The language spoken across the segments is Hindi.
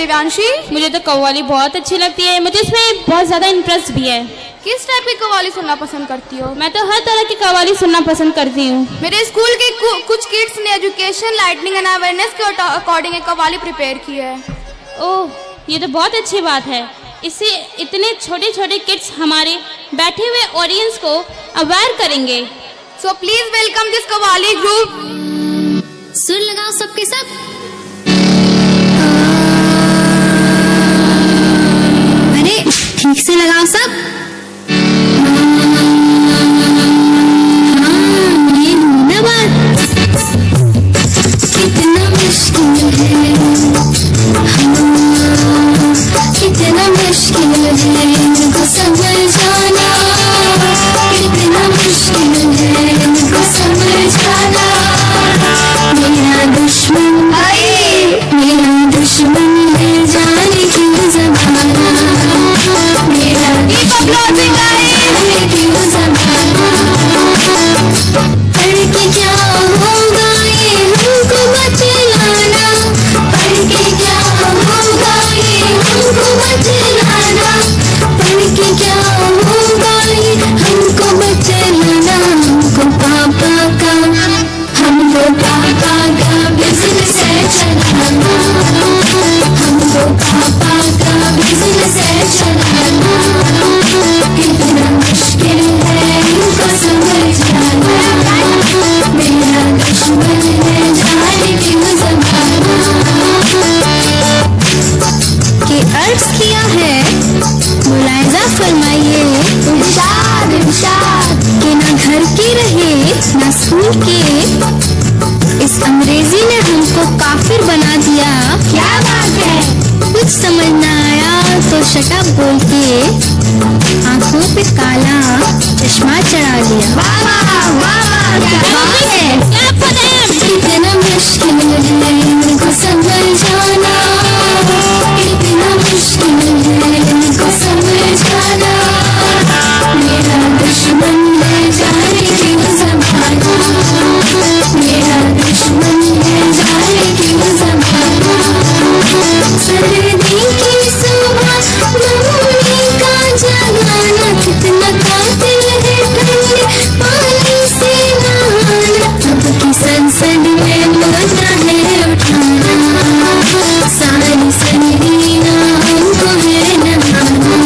दिव्यांशी? मुझे तो कव्वाली बहुत अच्छी लगती है, मुझे इसमें बहुत ज्यादा इंटरेस्ट भी है। किस टाइप की कव्वाली सुनना पसंद करती हो? मैं तो हर तरह की कव्वाली सुनना पसंद करती हूँ। मेरे स्कूल के कुछ किड्स ने एजुकेशन, लाइटनिंग एंड अवेयरनेस के अकॉर्डिंग एक कव्वाली प्रिपेयर की है। ओह, ये तो बहुत अच्छी बात है। इससे इतने छोटे छोटे किड्स हमारे बैठे हुए ऑडियंस को अवेयर करेंगे। So please welcome this qawwali group. सुर लगाओ सबके सब। अरे ठीक से लगाओ सब। ये ना बात कितना मुश्किल है, कितना मुश्किल है इनको समझाना, कितना मुश्किल है इनको समझाना। मेरा दुश्मन है जाने क्यों ज़माना, मेरा दुश्मन है क्यों ज़माना। पढ़ के क्या होगा ये हमको बतलाना, पढ़ के क्या होगा ये हमको बतलाना, पढ़ के क्या होगा ये हमको बतलाना। हमको पापा का बिजनेस है चलाना, हमको पापा का बिजनेस है चलाना। कितना मुश्किल है इनको समझाना, मेरा दुश्मन है जाने क्यों ज़माना। के अर्ज किया है मुलायजा फरमाइए इरशाद इरशाद के ना घर की रहे ना स्कूल के। इस अंग्रेजी ने हमको काफिर बना दिया। क्या बात है, कुछ समझ ना आया तो शटअप बोल के आंखों पे काला चश्मा चढ़ा लिया। वाह वाह वाह, क्या बात है, क्या बात है। कितना मुश्किल है इनको समझाना, कितना मुश्किल है इनको समझाना। मेरा दुश्मन है जाने क्यों ज़माना, मेरा दुश्मन है जाने क्यों ज़माना। सर्दी की सुबह मम्मी का जगाना, कितना कातिल है ठंडे पानी से नहाना। अब की संसद में मुद्दा है उठाना, सारी संगीना हमको है नहाना।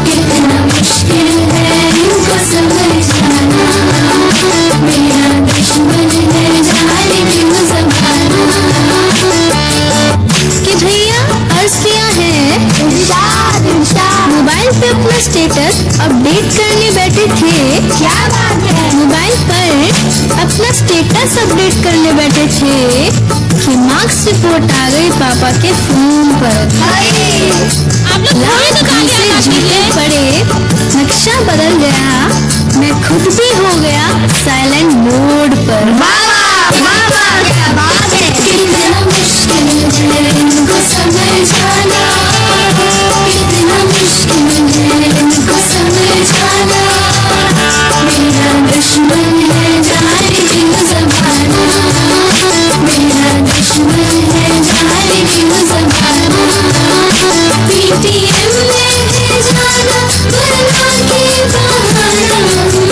कितना मुश्किल है इनको समझाना, मेरा दुश्मन है जाने क्यों ज़माना। कि भैया अर्ज किया है इरशाद इरशाद, मोबाइल पे अपना स्टेटस अपडेट करने बैठे थे। क्या बात है, मोबाइल पर अपना स्टेटस अपडेट करने बैठे थे कि मार्क्स रिपोर्ट आ गई पापा के फोन पर। आप लोग से झूठे पड़े, नक्शा बदल गया, मैं खुद भी हो गया साइलेंट मोड पर। क्या बात है, कितना मुश्किल है इनको समझाना, कितना मुश्किल है इनको समझाना। मेरा दुश्मन है जाने क्यों ज़माना, मेरा दुश्मन है जाने क्यों ज़माना। PTM में है जाना वरना के बहाना,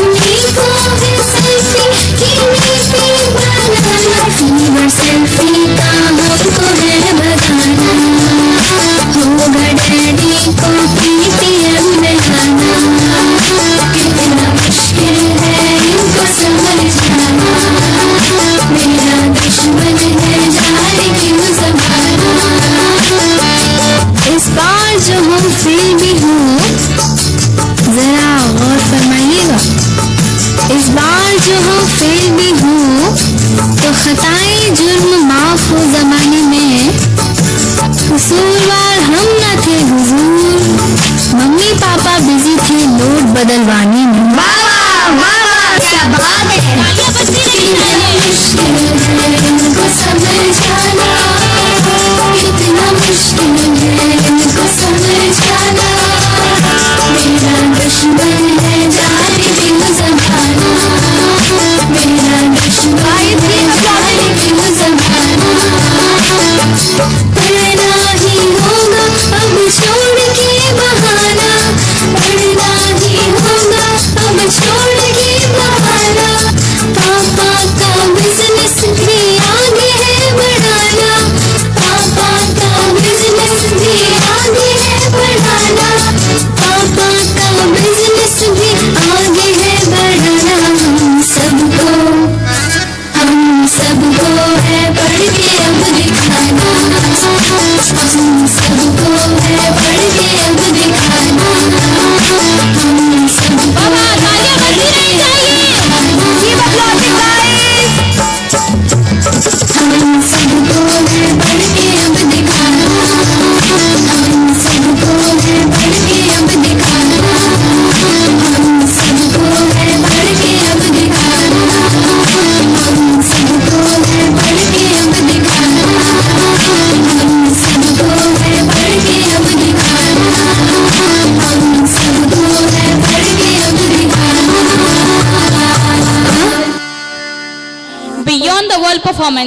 उन्हीं को है सेल्फी कीने पे बनाना। फीवर सेल्फी का हमको है बताना, होगा डैडी को PTM में आना। कितना मुश्किल है इनको समझाना, मेरा दुश्मन है जाने क्यों ज़माना। इस बार जो हम फेल भी हूँ जरा गौर फरमाइएगा, इस बार जो हम फेल भी हूँ तो खताएं जुर्म माफ हो जमाने में, कसूरवार हम न थे हुजूर, मम्मी पापा बिजी थे नोट बदलवाने में। वाह वाह, क्या बात है। कितना मुश्किल है इनको समझाना, कितना मुश्किल है इनको समझाना। मेरा दुश्मन है जाने क्यों ज़माना, मेरा दुश्मन है जाने क्यों ज़माना। पढ़ना ही हम सबको है बढ़ के अब दिखाना, हम सबको है बढ़ के अब दिखाना, हम सबको है बढ़ के अब दिखाना, हम सबको है बढ़ के अब दिखाना, हम सबको है बढ़ के अब दिखाना, हम सबको है बढ़ के अब दिखाना। Beyond the World performance.